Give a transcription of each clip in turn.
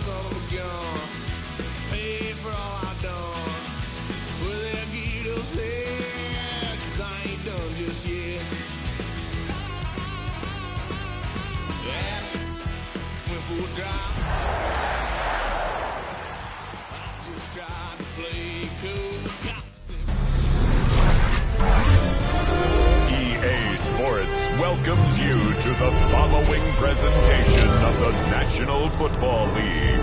son of a gun. Paid for all I've done. Swear they'll get us there, 'cause I ain't done just yet. Yeah, went for a drive. I just tried to play cool cops. EA Sports welcomes you to the following presentation of the National Football League.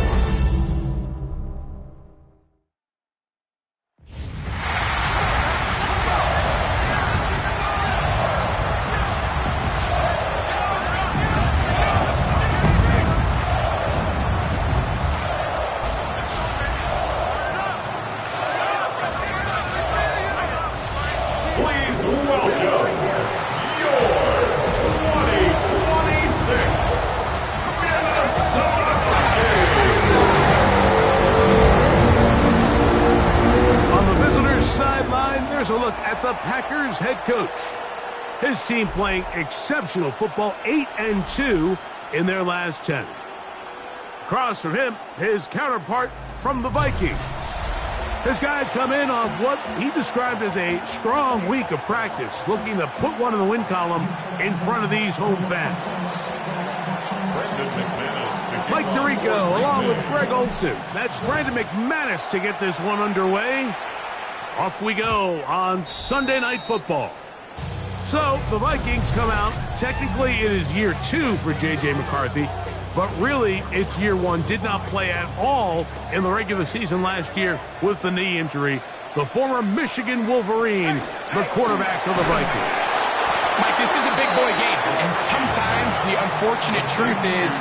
Here's a look at the Packers head coach. His team playing exceptional football, 8-2 in their last 10. Across from him, his counterpart from the Vikings. His guys come in off what he described as a strong week of practice, looking to put one in the win column in front of these home fans. Mike Tirico along with Greg Olson. That's Brandon McManus to get this one underway. Off we go on Sunday Night Football. So the Vikings come out. Technically, it is year 2 for J.J. McCarthy, but really it's year 1. Did not play at all in the regular season last year with the knee injury. The former Michigan Wolverine, the quarterback of the Vikings. Mike, this is a big boy game, and sometimes the unfortunate truth is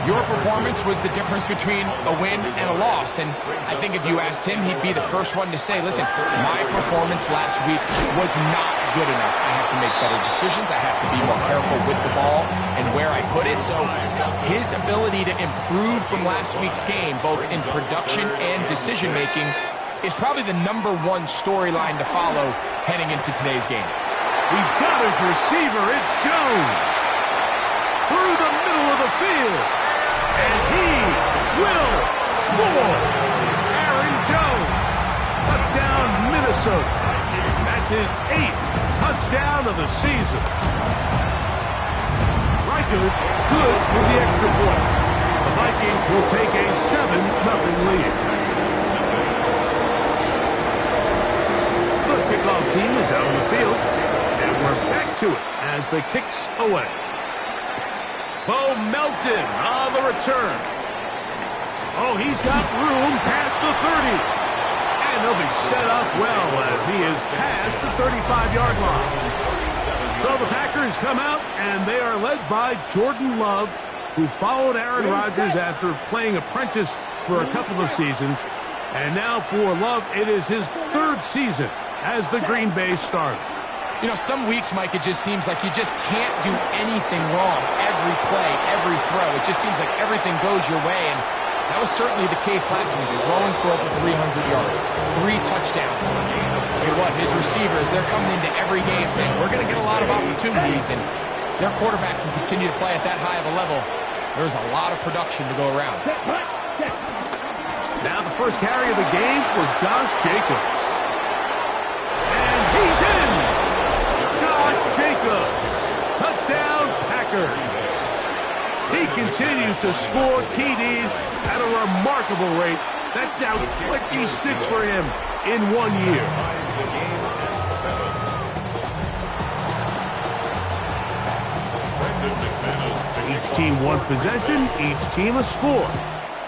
your performance was the difference between a win and a loss. And I think if you asked him, he'd be the first one to say, listen, my performance last week was not good enough. I have to make better decisions. I have to be more careful with the ball and where I put it. So his ability to improve from last week's game, both in production and decision-making, is probably the #1 storyline to follow heading into today's game. He's got his receiver. It's Jones. Through the middle of the field. And he will score. Aaron Jones. Touchdown, Minnesota. That's his 8th touchdown of the season. Reichert good with the extra point. The Vikings will take a 7-0 lead. The kickoff team is out on the field. We're back to it as the kicks away. Bo Melton on the return. Oh, he's got room past the 30. And he'll be set up well as he is past the 35-yard line. So the Packers come out, and they are led by Jordan Love, who followed Aaron Rodgers after playing apprentice for a couple of seasons. And now for Love, it is his 3rd season as the Green Bay starter. You know, some weeks, Mike, it just seems like you just can't do anything wrong. Every play, every throw, it just seems like everything goes your way, and that was certainly the case last week, throwing for over 300 yards, 3 touchdowns. You know what, his receivers, they're coming into every game saying, we're going to get a lot of opportunities, and their quarterback can continue to play at that high of a level. There's a lot of production to go around. Now the first carry of the game for Josh Jacobs. And he's in! Jacobs. Touchdown, Packers. He continues to score TDs at a remarkable rate. That's now 26 for him in 1 year. Each team 1 possession, each team a score.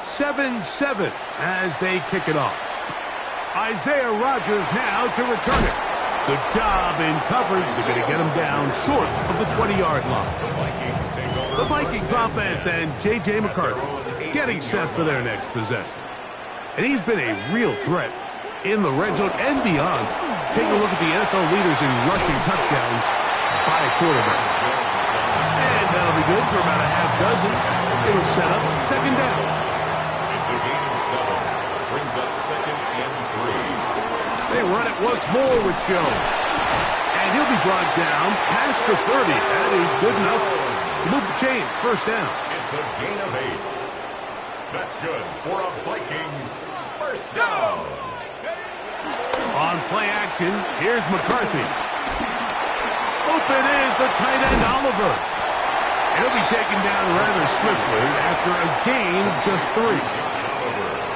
7-7 as they kick it off. Isaiah Rodgers now to return it. Good job in coverage. They're going to get him down short of the 20-yard line. The Vikings offense and J.J. McCarthy getting set for their next possession. And he's been a real threat in the red zone and beyond. Take a look at the NFL leaders in rushing touchdowns by a quarterback. And that'll be good for about a half dozen. It'll set up 2nd down. It's a gain of 7. Brings up 2nd and 3. They run it once more with Jones. And he'll be brought down past the 30. That is good enough to move the chains. 1st down. It's a gain of 8. That's good for a Vikings first down. On play action, here's McCarthy. Open is the tight end, Oliver. He'll be taken down rather swiftly after a gain of just 3.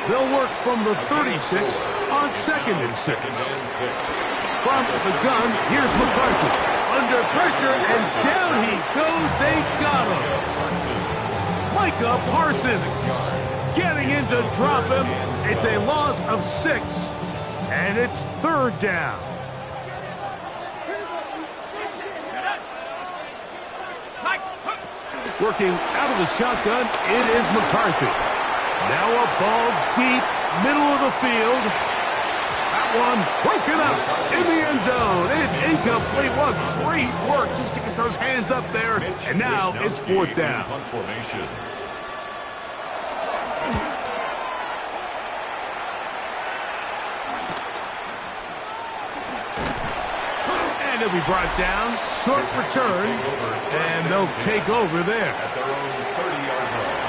They'll work from the 36 on 2nd and 6. From the gun, here's McCarthy. Under pressure, and down he goes. They got him. Micah Parsons getting in to drop him. It's a loss of 6, and it's 3rd down. Working out of the shotgun, it is McCarthy. Now a ball deep, middle of the field. That one broken up in the end zone. It's incomplete. What great work just to get those hands up there. And now it's 4th down. And it'll be brought down. Short return. And they'll take over there. At their own 30-yard line.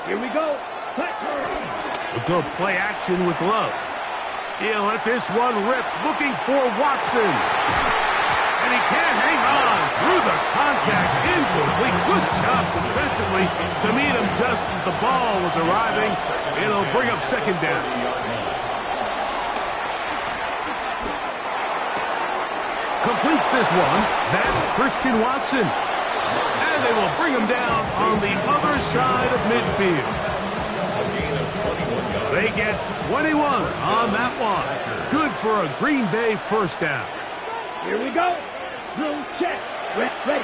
Here we go. We'll go play action with Love. He'll let this one rip, looking for Watson. And he can't hang on through the contact. Incomplete. Good job defensively to meet him just as the ball was arriving. It'll bring up 2nd down. Completes this one. That's Christian Watson. And they will bring him down on the other side of midfield. They get 21 on that one. Good for a Green Bay first down. Here we go. Room check. Ready.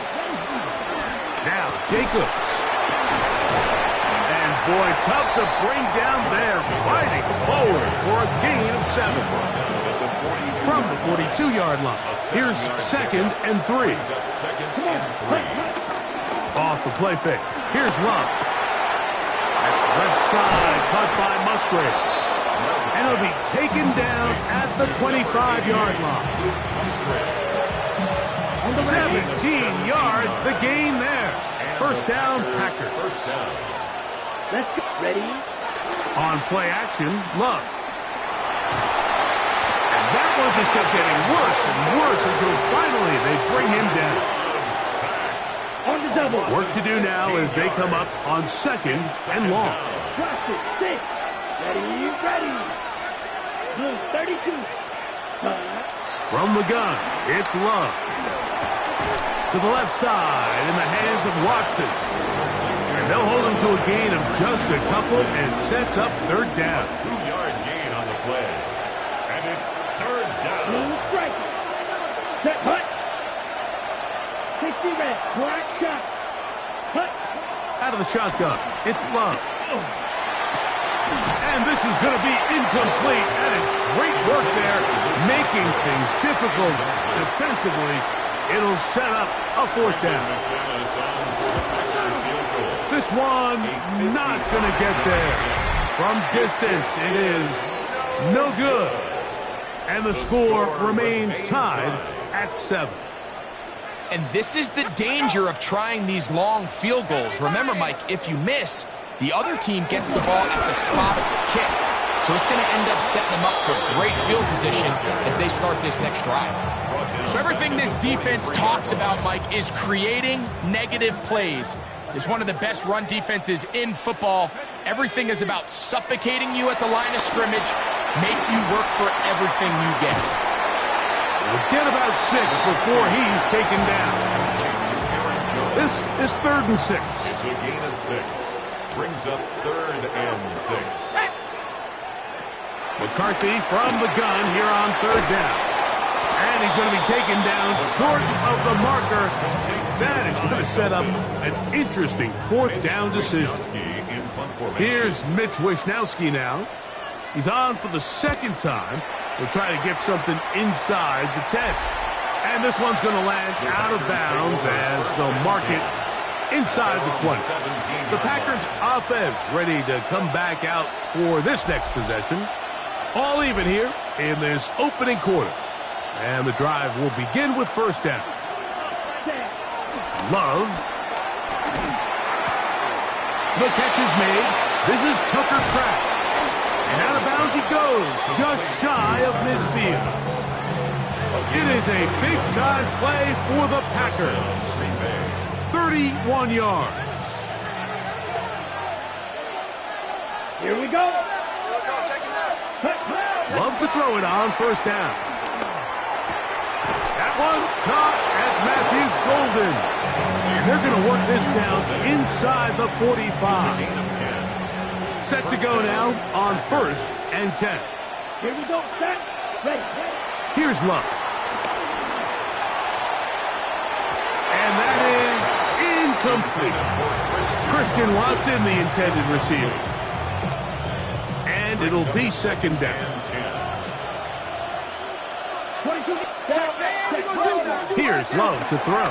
Now Jacobs. And boy, tough to bring down there. Fighting forward for a gain of 7. From the 42-yard line. Here's 2nd and 3. Off the play fake. Here's Love. That's left side, caught by Musgrave. And it'll be taken down at the 25-yard line. 17 yards, the gain there. First down, Packers. Let's go. Ready. On play action, Love. And that one just kept getting worse and worse until finally they bring him down. On the double. Work to do now as they come up on 2nd and long. Watch it. Stick. Ready. Blue 32. From the gun, it's Love. To the left side in the hands of Watson. And they'll hold him to a gain of just a couple and sets up 3rd down. 2-yard gain on the play. And it's 3rd down. Blue strike. Set hut. 60 red. Black shot. Hut. Out of the shotgun, it's Love. And this is going to be incomplete. That is great work there, making things difficult defensively. It'll set up a 4th down. This one not going to get there. From distance, it is no good. And the score remains tied at 7. And this is the danger of trying these long field goals. Remember, Mike, if you miss, the other team gets the ball at the spot of the kick. So it's going to end up setting them up for great field position as they start this next drive. So everything this defense talks about, Mike, is creating negative plays. It's one of the best run defenses in football. Everything is about suffocating you at the line of scrimmage, make you work for everything you get. We'll get about 6 before he's taken down. This is 3rd and 6. It's a gain of 6. Brings up 3rd and 6. McCarthy from the gun here on 3rd down. And he's going to be taken down short of the marker. That is going to set up an interesting 4th down decision. Here's Mitch Wishnowski now. He's on for the 2nd time. He'll try to get something inside the 10. And this one's going to land out of bounds as they'll mark it inside the 20. The Packers offense ready to come back out for this next possession. All even here in this opening quarter. And the drive will begin with 1st down. Love The catch is made. This is Tucker Kraft. And out of bounds he goes, just shy of midfield. It is a big-time play for the Packers. 31 yards. Here we go. Love to throw it on first down. That one caught. That's Matthew Golden. And they're going to work this down inside the 45. Set to go now on 1st and 10. Here we go. Set. Ready. Here's Love. And that is incomplete. Christian Watson, the intended receiver. And it'll be 2nd down. Here's Love to throw.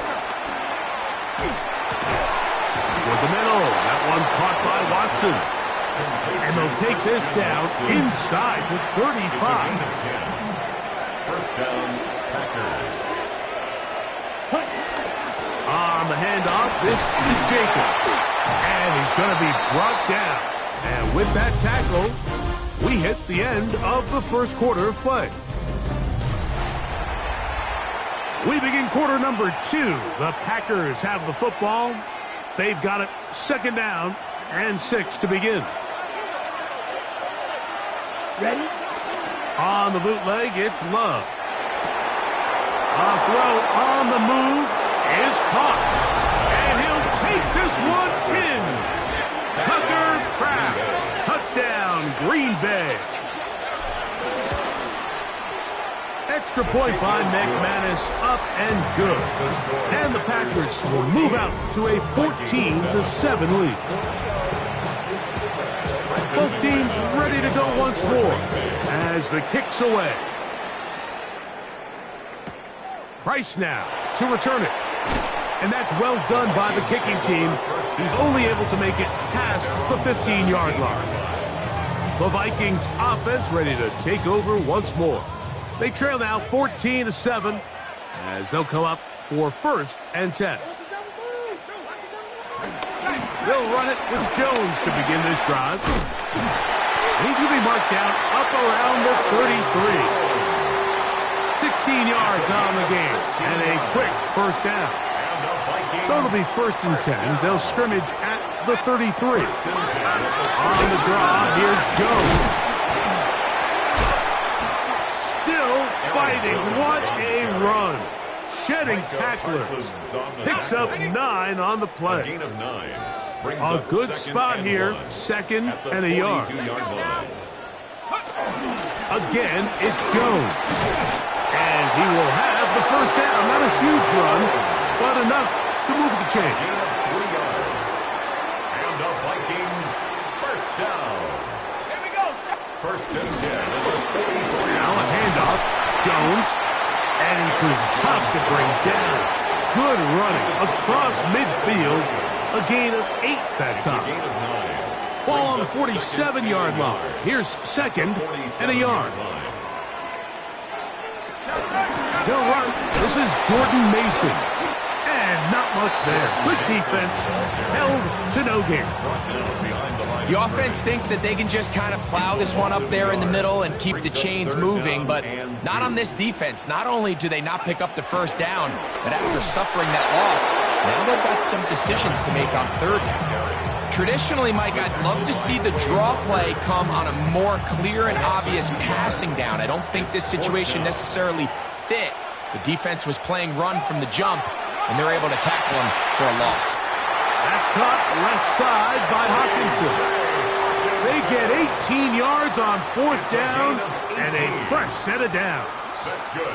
Toward the middle. That one caught by Watson. And they'll take this down inside the 35. 1st down, Packers. On the handoff, this is Jacobs. And he's going to be brought down. And with that tackle, we hit the end of the 1st quarter of play. We begin quarter number 2. The Packers have the football. They've got it 2nd down and 6 to begin. Ready? On the bootleg, it's Love. A throw on the move is caught. And he'll take this one in. Tucker Kraft. Touchdown, Green Bay. Extra point by McManus, up and good. And the Packers will move out to a 14-7 lead. Both teams ready to go once more as the kick's away. Price now to return it. And that's well done by the kicking team. He's only able to make it past the 15-yard line. The Vikings offense ready to take over once more. They trail now 14-7 as they'll come up for 1st and 10. They'll run it with Jones to begin this drive. He's going to be marked down up around the 33. 16 yards on the game and a quick 1st down. So it'll be 1st and 10. They'll scrimmage at the 33. On the draw, here's Jones. Still fighting. What a run. Shedding tacklers. Picks up 9 on the play. A good spot here. 2nd and a yard. Again, it's Jones. And he will have the 1st down. Not a huge run, but enough to move the chain. 3 yards. And the Vikings 1st down. Here we go. 1st and 10. Now a handoff. Jones. And he proves tough to bring down. Good running across midfield. A gain of 8 that time. Ball on the 47-yard line. Here's 2nd and a yard. They'll run. This is Jordan Mason. And not much there. Good defense. Held to no gain. The offense thinks that they can just kind of plow this one up there in the middle and keep the chains moving, but not on this defense. Not only do they not pick up the 1st down, but after suffering that loss, now they've got some decisions to make on 3rd down. Traditionally, Mike, I'd love to see the draw play come on a more clear and obvious passing down. I don't think this situation necessarily fit. The defense was playing run from the jump, and they're able to tackle him for a loss. That's caught left side by Hawkinson. They get 18 yards on 4th down and a fresh set of downs. That's good.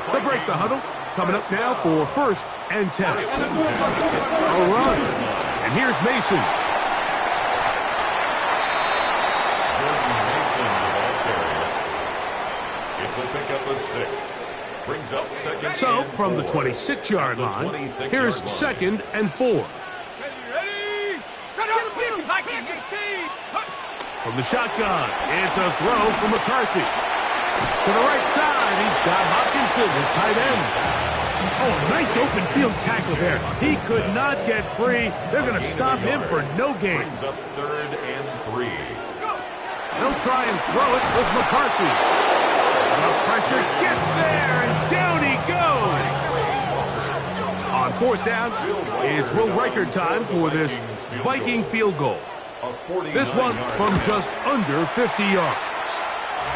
They'll break the huddle. Coming up now for 1st and 10. A run. And here's Mason. Jordan Mason, the ball carrier. It's a pickup of 6. Brings up 2nd. So from the 26-yard line, here's 2nd and 4. From the shotgun, it's a throw from McCarthy. To the right side, he's got Hopkinson, his tight end. Oh, nice open field tackle there. He could not get free. They're going to stop him for no gain. Brings up 3rd and 3. He'll try and throw it with McCarthy. The pressure gets there, and down he goes. On 4th down, it's Will Reichard time for this Viking field goal. This one from just under 50 yards.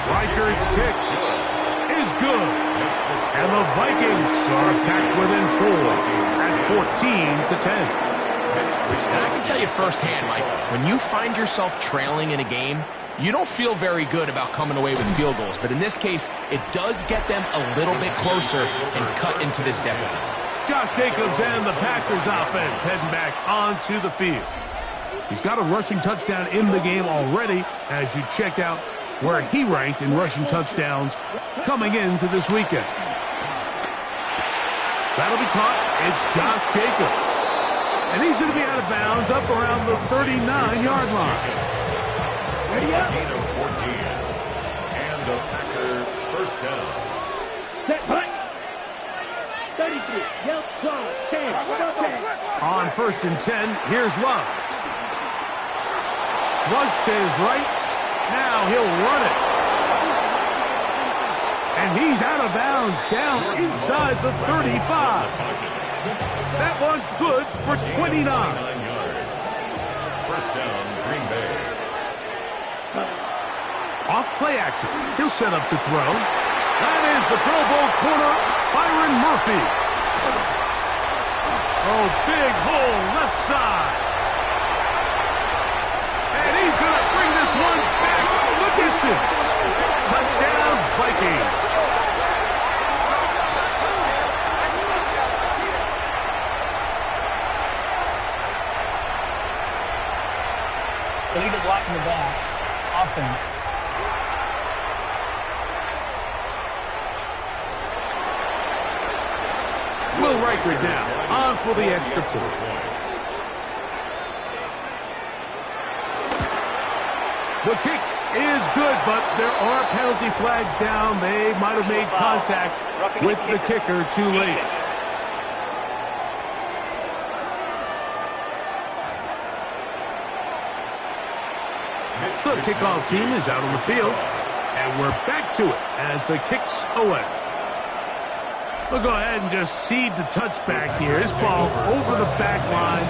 Reichard's kick is good. And the Vikings are back within 4 at 14-10. And I can tell you firsthand, Mike, when you find yourself trailing in a game, you don't feel very good about coming away with field goals. But in this case, it does get them a little bit closer and cut into this deficit. Josh Jacobs and the Packers offense heading back onto the field. He's got a rushing touchdown in the game already as you check out where he ranked in rushing touchdowns coming into this weekend. That'll be caught. It's Josh Jacobs. And he's going to be out of bounds up around the 39-yard line. Ready up. Gain of 14. And a Packer first down. Set punt. 33. Yelp, 12, 10. On 1st and 10, here's Love. Flush to his right. Now he'll run it. And he's out of bounds down inside the 35. That one good for 29. First down, Green Bay. Off play action. He'll set up to throw. That is the Pro Bowl corner, Byron Murphy. Oh, big hole left side. And he's going to bring this one back the distance. Touchdown, Vikings. Illegal block in the back. Offense. Will Reichard down. On for the extra point. The kick is good, but there are penalty flags down. They might have made contact with the kicker too late. The kickoff team is out on the field, and we're back to it as the kick's away. We'll go ahead and just seed the touchback here. This ball over the back line.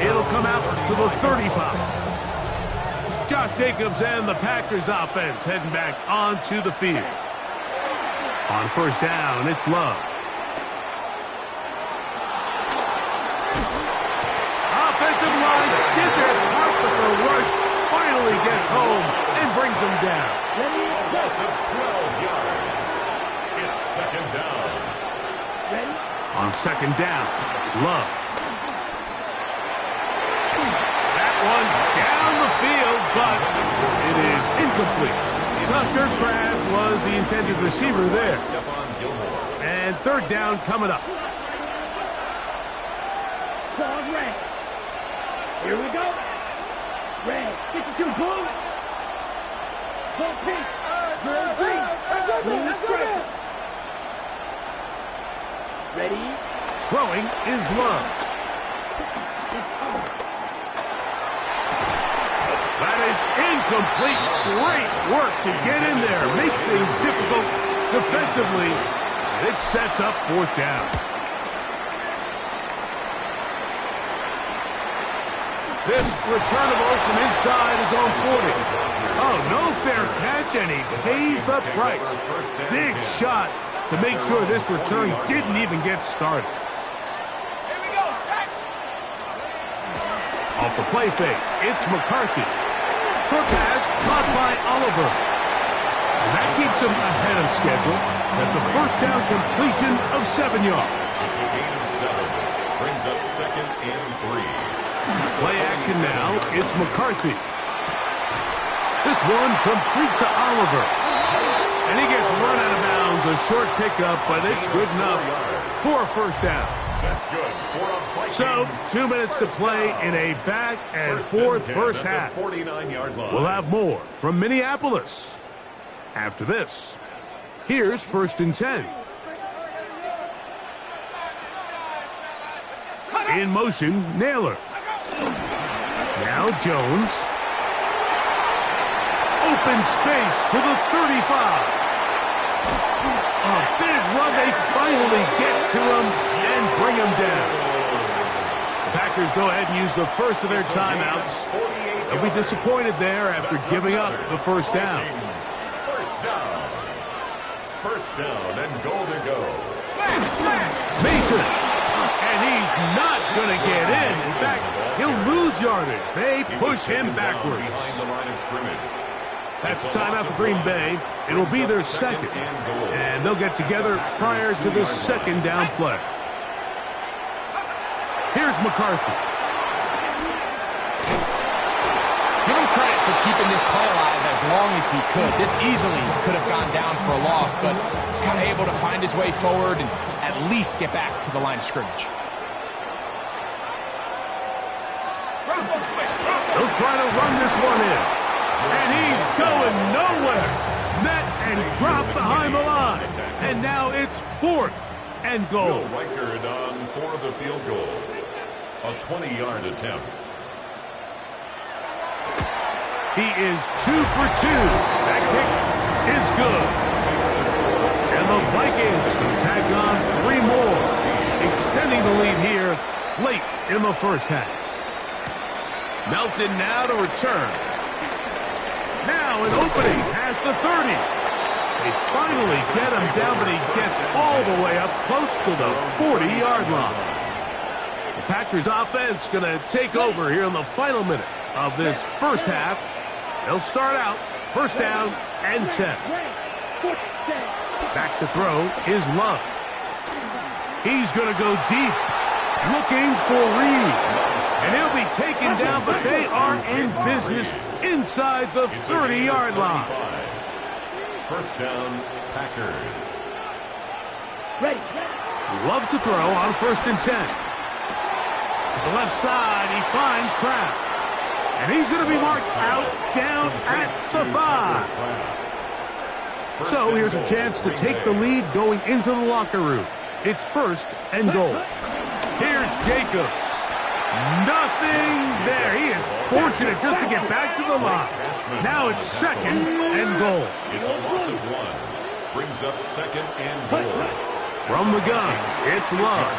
It'll come out to the 35. Josh Jacobs and the Packers offense heading back onto the field. On 1st down, it's Love. Offensive line did their part, but the rush finally gets home and brings them down. Loss of 12 yards. It's 2nd down. On 2nd down, Love. That one down the field, but it is incomplete. Tucker Craft was the intended receiver there. And 3rd down coming up. Pause red. Here we go. Red. 52 blue. Blue pink. Blue green. Blue stripe. Ready? Throwing is Love. That is incomplete. Great work to get in there. Make things difficult defensively. It sets up 4th down. This returnable from inside is on 40. Oh, no fair catch, and he pays the price. Big shot to make sure this return didn't even get started. Here we go, set. Off the play fake, it's McCarthy. Short pass, caught by Oliver. And that keeps him ahead of schedule. That's a 1st down completion of 7 yards. It's a gain of 7. Brings up 2nd and 3. Play action now, it's McCarthy. This one complete to Oliver. And he gets run out of bounds, a short pickup, but it's good enough for a 1st down. That's good. So, 2 minutes to play in a back and forth first half. 49-yard line. We'll have more from Minneapolis after this. Here's 1st and 10. In motion, Naylor. Now Jones. Open space to the 35. A big run. They finally get to him and bring him down. The Packers go ahead and use the first of their timeouts. They'll be disappointed there after giving up the first down. First down and goal to go. Mason. And he's not going to get in. In fact, he'll lose yardage. They push him backwards. Behind the line of scrimmage. That's timeout for Green Bay. It'll be their second. And they'll get together prior to this second down play. Here's McCarthy. Give him credit for keeping this play alive as long as he could. This easily could have gone down for a loss, but he's kind of able to find his way forward and at least get back to the line of scrimmage. They'll try to run this one in. And he's going nowhere. Met and dropped behind the line. And now it's 4th and goal. Will Reichard on for the field goal. A 20-yard attempt. He is 2 for 2. That kick is good. And the Vikings can tack on 3 more, extending the lead here late in the first half. Melton now to return. Now an opening past the 30. They finally get him down, but he gets all the way up close to the 40-yard line. The Packers offense going to take over here in the final minute of this first half. They'll start out first down and 10. Back to throw is Love. He's going to go deep, looking for Reed. And he'll be taken down, but they are in business inside the 30-yard line. First down, Packers. Ready. Love to throw on first and 10. To the left side, he finds Kraft. And he's going to be marked out down at the 5. So here's a chance to take the lead going into the locker room. It's first and goal. Here's Jacobs. Nothing there. He is fortunate just to get back to the line. Now it's second and goal. It's a loss of 1. Brings up second and goal. From the gun, it's Love.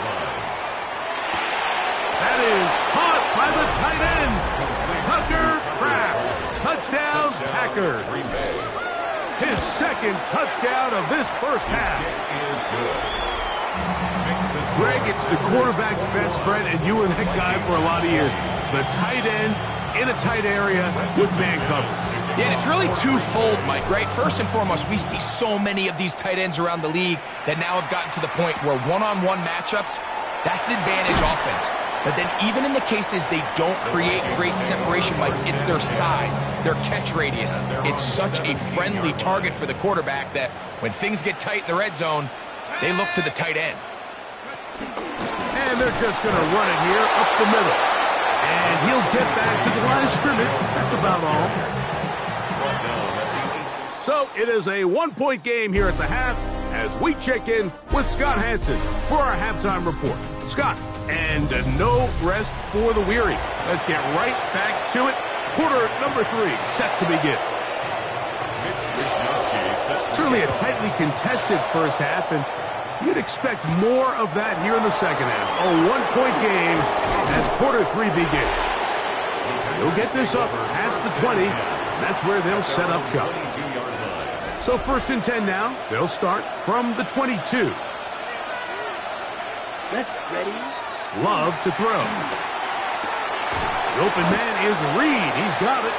That is caught by the tight end. Tucker Kraft. Touchdown, Packers. His second touchdown of this first half. Is good. Greg, it's the quarterback's best friend, and you were that guy for a lot of years. The tight end in a tight area with man coverage. Yeah, and it's really twofold, Mike, right? First and foremost, we see so many of these tight ends around the league that now have gotten to the point where one-on-one matchups, that's advantage offense. But then even in the cases they don't create great separation, Mike, it's their size, their catch radius. It's such a friendly target for the quarterback that when things get tight in the red zone, they look to the tight end. And they're just going to run it here up the middle. And he'll get back to the line of scrimmage. That's about all. So it is a 1-point game here at the half as we check in with Scott Hansen for our halftime report. Scott, and no rest for the weary. Let's get right back to it. Quarter number 3 set to begin. Certainly a tightly contested first half, and you'd expect more of that here in the second half. A 1-point game as quarter 3 begins. They'll get this up past the 20. That's where they'll set up shop. So first and 10 now. They'll start from the 22. Ready. Love to throw. The open man is Reed. He's got it.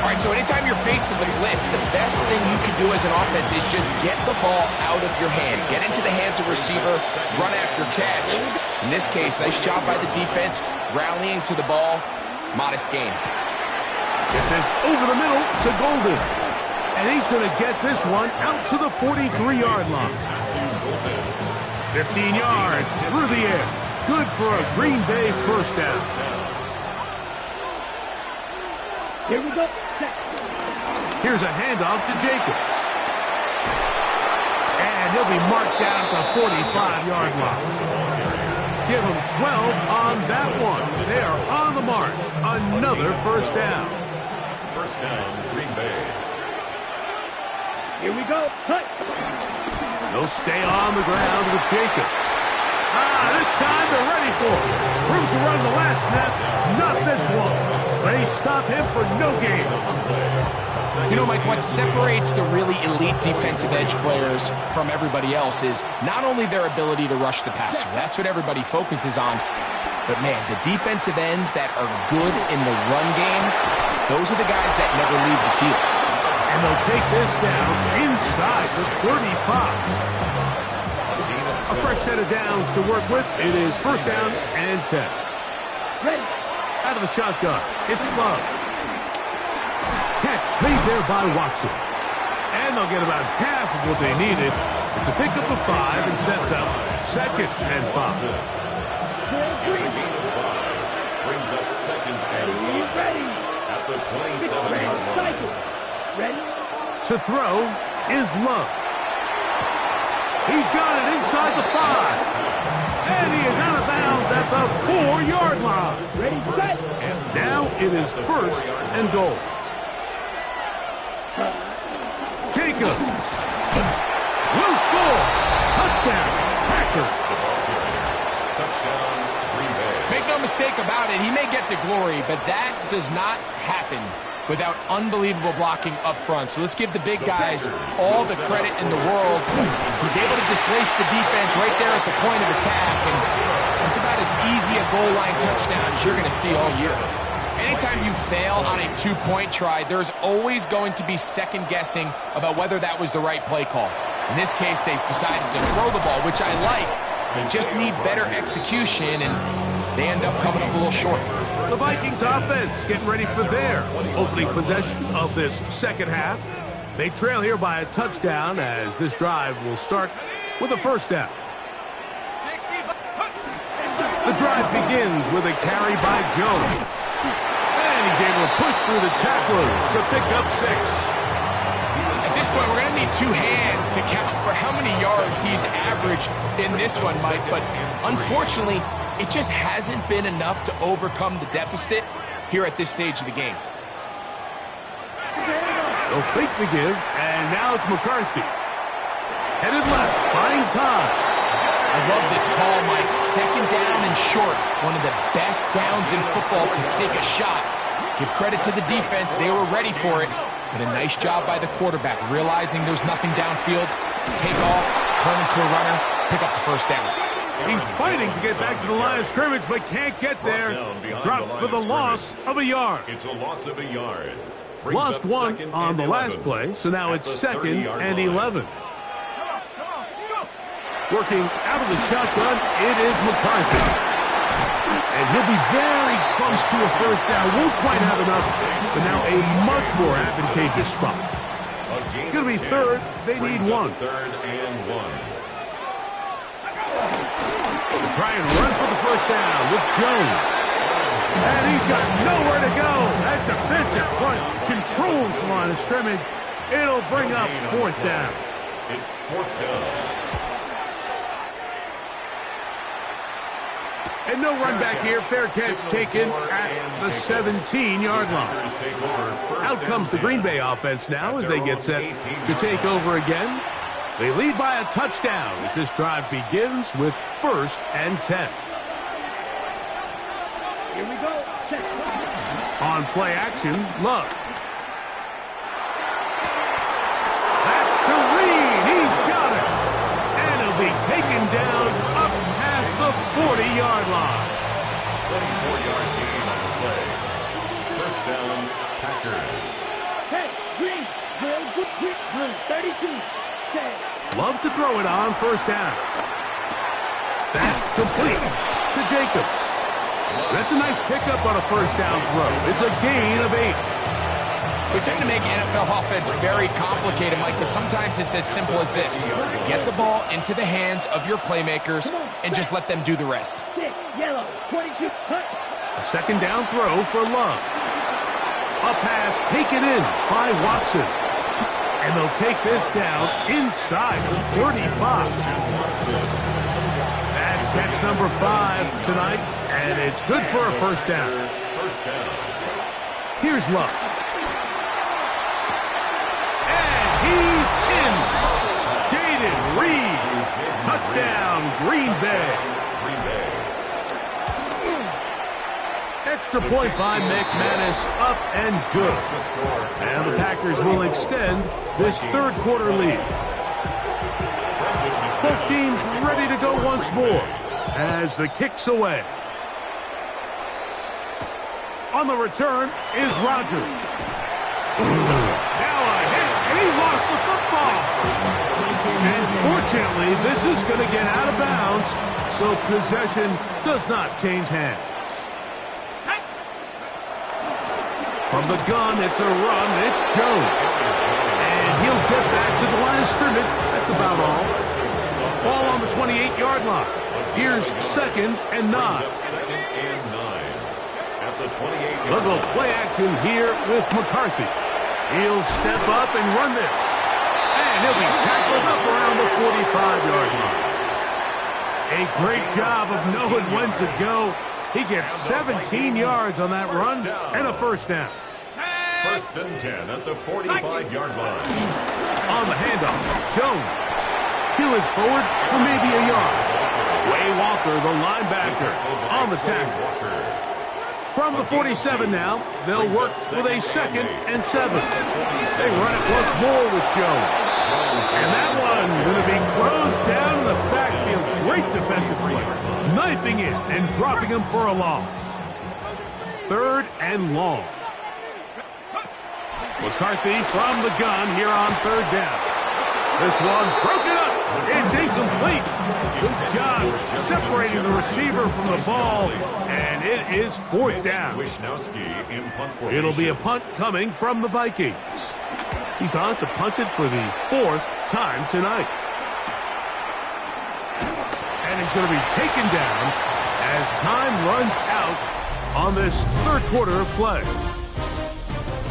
All right, so anytime you're facing the blitz, the best thing you can do as an offense is just get the ball out of your hand. Get into the hands of receiver, run after catch. In this case, nice job by the defense, rallying to the ball. Modest gain. Get this over the middle to Golden. And he's going to get this one out to the 43-yard line. 15 yards through the air. Good for a Green Bay first down. Here we go. Here's a handoff to Jacobs. And he'll be marked down at the 45-yard line. Give them 12 on that one. They are on the march. Another first down. First down, Green Bay. Here we go. Cut. They'll stay on the ground with Jacobs. This time they're ready for it. Room to run the last snap. Not this one. They stop him for no gain. You know, Mike, what separates the really elite defensive edge players from everybody else is not only their ability to rush the passer. That's what everybody focuses on. But, man, the defensive ends that are good in the run game, those are the guys that never leave the field. And they'll take this down inside the 35. A fresh set of downs to work with. It is first down and 10. Ready. Out of the shotgun, it's Love. Catch made there by Watson. And they'll get about half of what they needed. It's a pickup of 5 and sets up second and 5. Brings up second and 5 Ready. at the 27-yard line. Ready. To throw is Love. He's got it inside the 5. And he is out of bounds at the 4-yard line. Ready. Set. Now it is first and goal. Jacobs will score. Touchdown, Packers. Touchdown, Green Bay. Make no mistake about it, he may get the glory, but that does not happen without unbelievable blocking up front. So let's give the big guys all the credit in the world. He's able to displace the defense right there at the point of attack, and it's about as easy a goal line touchdown as you're going to see all year. Anytime you fail on a two-point try, there's always going to be second-guessing about whether that was the right play call. In this case, they decided to throw the ball, which I like. They just need better execution, and they end up coming up a little short. The Vikings offense getting ready for their opening possession of this second half. They trail here by a touchdown as this drive will start with a first down. The drive begins with a carry by Jones. And he's able to push through the tacklers to pick up 6. At this point, we're going to need 2 hands to count for how many yards he's averaged in this one, Mike. But unfortunately, it just hasn't been enough to overcome the deficit here at this stage of the game. They'll fake the give, and now it's McCarthy. Headed left, buying time. I love this call, Mike. Second down and short. One of the best downs in football to take a shot. Give credit to the defense. They were ready for it. But a nice job by the quarterback, realizing there's nothing downfield. Take off, turn into a runner, pick up the first down. He's fighting to get back to the line of scrimmage, but can't get there. Dropped for the loss of a yard. It's a loss of a yard. Lost 1 on the last play, so now it's second and 11. Working out of the shotgun, it is McCarthy. And he'll be very close to a first down. Won't quite have enough, but now a much more advantageous spot. It's going to be third. They need 1. Third and 1. Try and run for the first down with Jones. And he's got nowhere to go. That defensive front controls the line of scrimmage. It'll bring up fourth down. It's fourth down. And no run back here. Fair catch taken at the 17-yard line. Out comes the Green Bay offense now as they get set to take over again. They lead by a touchdown as this drive begins with first and 10. Here we go. On play action, Love. That's to Reed. He's got it. And he'll be taken down up past the 40-yard line. 24-yard gain on the play. First down, Packers. Hey, Green. Green. 32. Love to throw it on first down. That's complete to Jacobs. That's a nice pickup on a first down throw. It's a gain of 8. We tend to make NFL offense very complicated, Mike, but sometimes it's as simple as this. Get the ball into the hands of your playmakers and just let them do the rest. 6, yellow, 22, cut. A second down throw for Love. A pass taken in by Watson. And they'll take this down inside the 35. That's catch number 5 tonight, and it's good for a first down. Here's Love. And he's in. Jaden Reed. Touchdown, Green Bay. Extra point by McManus, up and good. And the Packers will extend this third quarter lead. Both teams ready to go once more as the kick's away. On the return is Rodgers. Now a hit, and he lost the football. And fortunately, this is going to get out of bounds, so possession does not change hands. From the gun, it's a run. It's Jones. And he'll get back to the line of scrimmage. That's about all. Ball on the 28-yard line. Here's 2nd and 9. Little play action here with McCarthy. He'll step up and run this. And he'll be tackled up around the 45-yard line. A great job of knowing when to go. He gets 17 yards on that run and a first down. 1st and 10 at the 45-yard line. On the handoff, Jones. He'll edge forward for maybe a yard. Way Walker, the linebacker, on the tackle. From the 47 now, they'll work with a 2nd and 7. They run it once more with Jones. And that one going to be closed down in the backfield. Great defensive play. Knifing in and dropping him for a loss. 3rd and long. McCarthy from the gun here on 3rd down. This one's broken up. It's incomplete. Good job separating the receiver from the ball, and it is 4th down. It'll be a punt coming from the Vikings. He's on to punt it for the 4th time tonight. And he's going to be taken down as time runs out on this third quarter of play.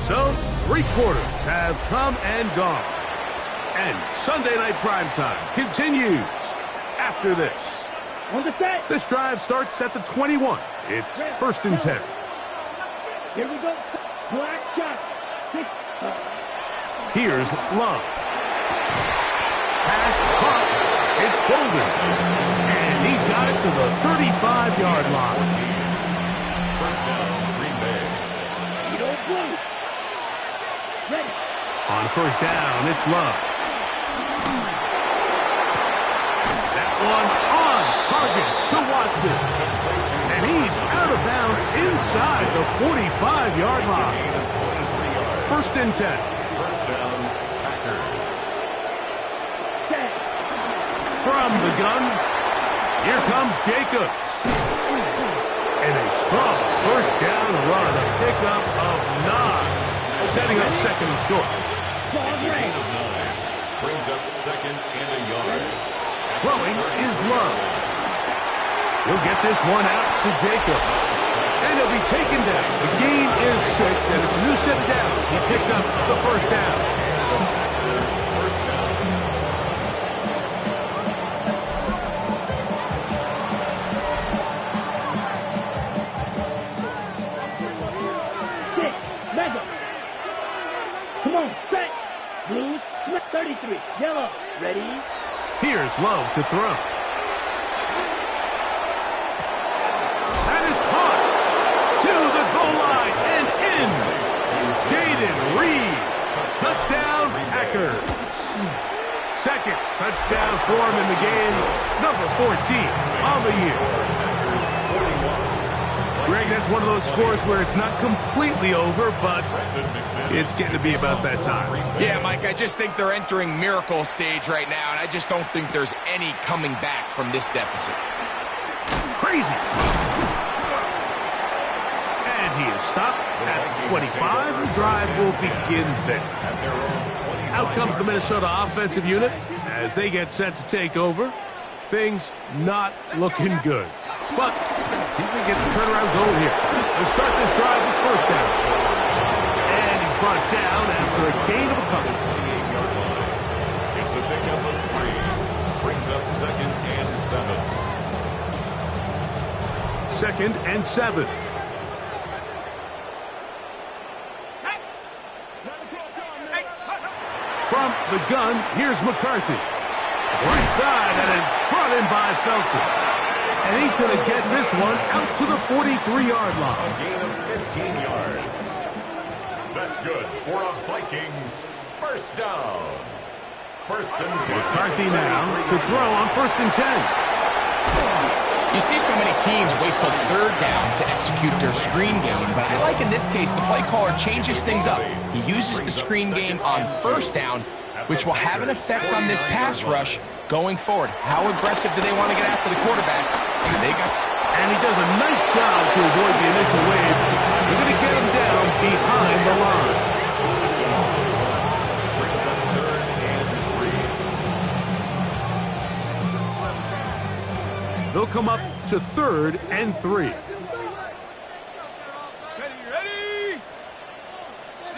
So, 3 quarters have come and gone. And Sunday Night Primetime continues after this. On the set. This drive starts at the 21. It's 1st and 10. Here we go. Black shot. Here's Love. Pass caught. It's Golden. And he's got it to the 35-yard line. 1st down, Green Bay. You don't blue. Ready. On 1st down, it's Love. That one on target to Watson. And he's out of bounds inside the 45-yard line. 1st and 10. 1st down, Packers. From the gun, here comes Jacobs. And a strong 1st down run, a pickup of 9, setting up 2nd and short. Brings up 2nd and a yard. Throwing is Love. He'll get this one out to Jacobs. And he'll be taken down. The gain is 6, and it's a new set of downs. He picked up the 1st down. 1st down. Mega. Come on, set. Blue, 33. Yellow. Ready? Here's Love to throw. That is caught to the goal line and in. Jaden Reed. Touchdown, Packers. 2nd touchdown for him in the game. Number 14 on the year. Greg, that's one of those scores where it's not completely over, but it's getting to be about that time. Yeah, Mike, I just think they're entering miracle stage right now, and I just don't think there's any coming back from this deficit. Crazy. And he is stopped at 25. The drive will begin there. Out comes the Minnesota offensive unit as they get set to take over. Things not looking good. But see if they get the turnaround going here. They'll start this drive with 1st down. And he's brought down after a gain of a couple. It's a pickup of 3. Brings up 2nd and 7. 2nd and 7. From the gun, here's McCarthy. Right side, and is brought in by Felton. And he's going to get this one out to the 43-yard line. A gain of 15 yards. That's good for a Vikings first down. First and 10. McCarthy now to throw on 1st and 10. You see so many teams wait till 3rd down to execute their screen game, but I like in this case the play caller changes things up. He uses the screen game on 1st down, which will have an effect on this pass rush going forward. How aggressive do they want to get after the quarterback? And he does a nice job to avoid the initial wave. They're going to get him down behind the line. They'll come up to 3rd and 3.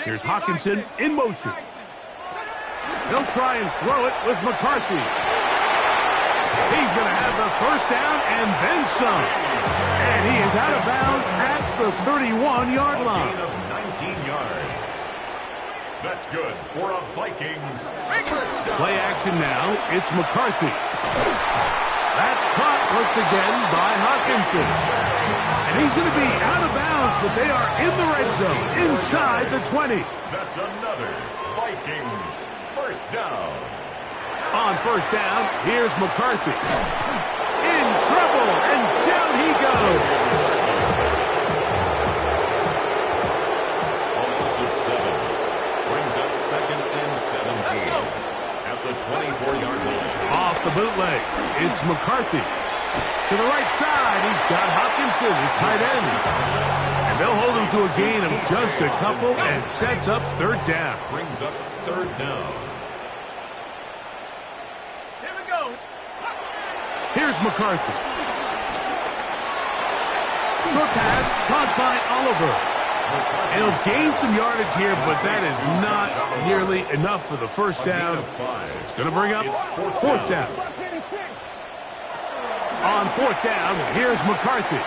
Here's Hawkinson in motion. They'll try and throw it with McCarthy. He's going to have the 1st down and then some. And he is out of bounds at the 31-yard line. Of 19 yards. That's good for a Vikings first down. Play action now. It's McCarthy. That's caught once again by Hawkinson. And he's going to be out of bounds, but they are in the red zone, inside the 20. That's another Vikings first down. On 1st down, here's McCarthy. In trouble, and down he goes. Almost at 7. Brings up 2nd and 17. At the 24-yard line. Off the bootleg, it's McCarthy. To the right side, he's got Hopkinson, his tight end. And they'll hold him to a gain of just a couple and sets up 3rd down. Brings up 3rd down. Here we go. Here's McCarthy. Short pass, caught by Oliver. And he'll gain some yardage here, but that is not nearly enough for the 1st down. So it's going to bring up 4th down. On 4th down, here's McCarthy.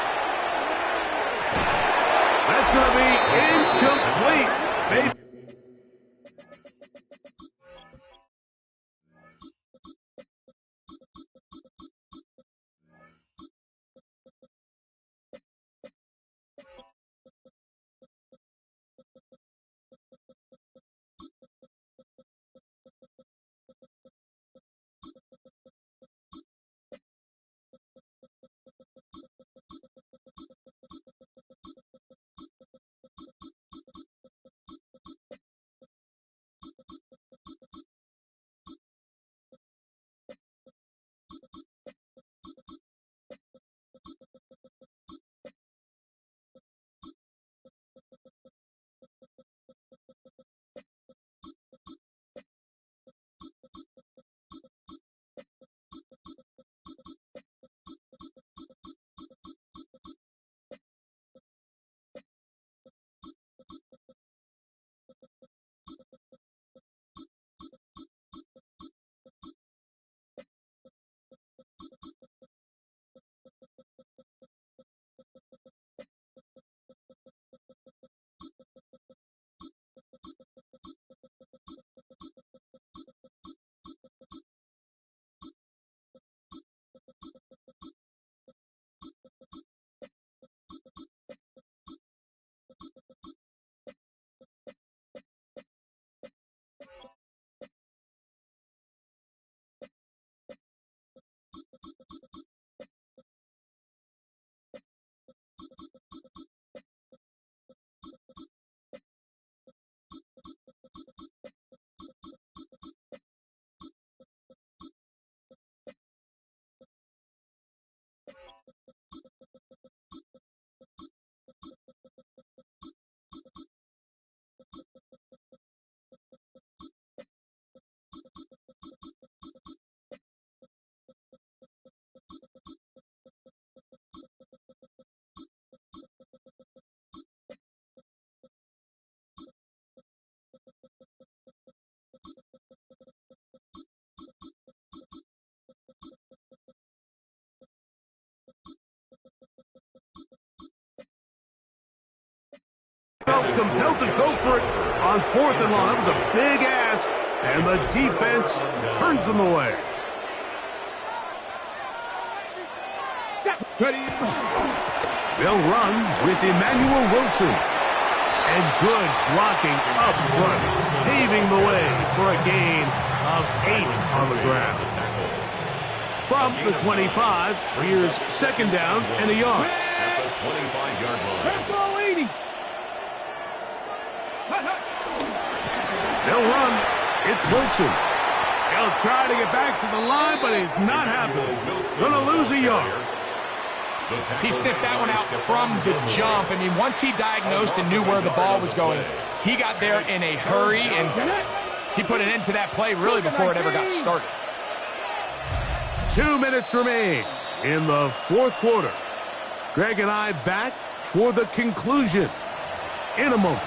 That's going to be incomplete. They Felt compelled to go for it on 4th and long. That was a big ask, and the defense turns them away. They'll run with Emmanuel Wilson. And good blocking up front, paving the way for a gain of 8 on the ground. From the 25, here's 2nd down and a yard. At the 25-yard line. They'll run. It's Wilson. He'll try to get back to the line, but it's not happening. Gonna lose a yard. He sniffed that one out from the jump. I mean, once he diagnosed and knew where the ball was going, he got there in a hurry, and he put an end to that play really before it ever got started. 2 minutes remain in the 4th quarter. Greg and I back for the conclusion in a moment.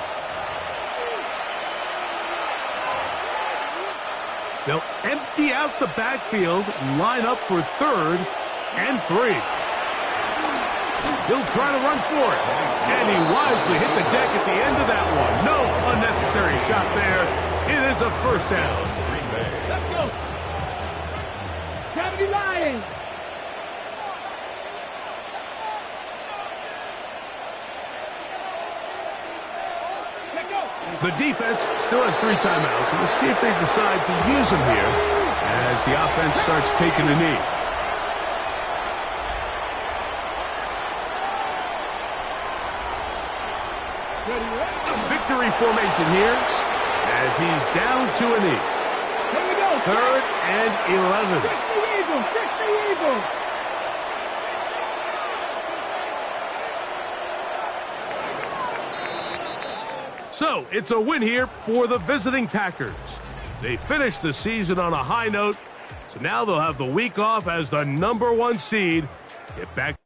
They'll empty out the backfield, line up for 3rd and 3. He'll try to run for it. And he wisely hit the deck at the end of that one. No unnecessary shot there. It is a 1st down. Let's go. 70 Lions. The defense still has 3 timeouts. We'll see if they decide to use them here as the offense starts taking a knee. Victory formation here as he's down to a knee. Here we go. 3rd and 11. Fix the Eagles. Fix the Eagles. So, it's a win here for the visiting Packers. They finished the season on a high note, so now they'll have the week off as the #1 seed. Get back